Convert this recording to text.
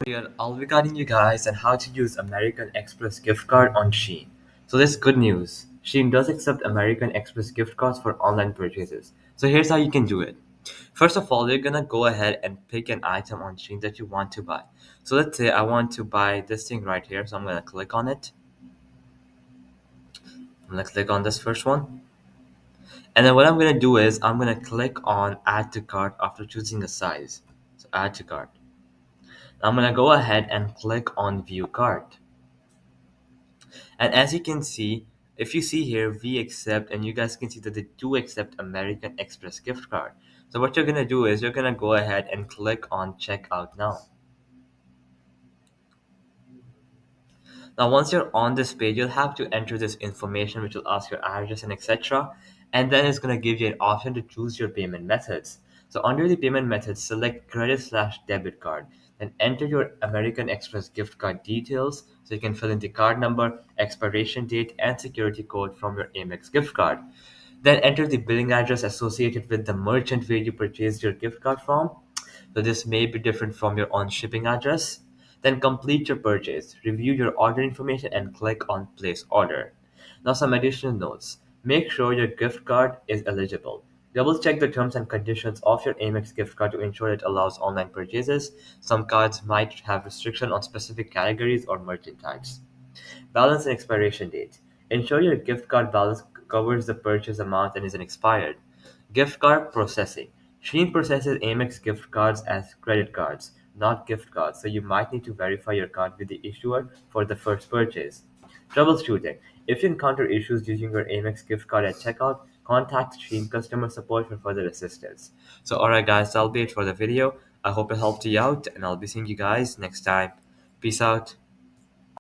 Here, I'll be guiding you guys on how to use American Express gift card on Shein. So this is good news. Shein does accept American Express gift cards for online purchases. So here's how you can do it. First of all, you're gonna go ahead and pick an item on Shein that you want to buy. So let's say I want to buy this thing right here. So I'm gonna click on it. I'm gonna click on this first one. And then what I'm gonna do is I'm gonna click on add to cart after choosing a size. So add to cart. I'm gonna go ahead and click on view cart. And as you can see, if you see here, we accept, and you guys can see that they do accept American Express gift card. So what you're gonna do is you're gonna go ahead and click on checkout now. Now, once you're on this page, you'll have to enter this information, which will ask your address and etc. And then it's going to give you an option to choose your payment methods. So under the payment methods, select credit/debit card. Then enter your American Express gift card details. So you can fill in the card number, expiration date, and security code from your Amex gift card. Then enter the billing address associated with the merchant where you purchased your gift card from. So this may be different from your own shipping address. Then complete your purchase, review your order information, and click on place order. Now some additional notes. Make sure your gift card is eligible. Double check the terms and conditions of your Amex gift card to ensure it allows online purchases. Some cards might have restriction on specific categories or merchant types. Balance and expiration date. Ensure your gift card balance covers the purchase amount and isn't expired. Gift card processing. Shein processes Amex gift cards as credit cards, not gift cards, so you might need to verify your card with the issuer for the first purchase. Troubleshooting. If you encounter issues using your Amex gift card at checkout, contact Shein customer support for further assistance. So, alright, guys, that'll be it for the video. I hope it helped you out, and I'll be seeing you guys next time. Peace out.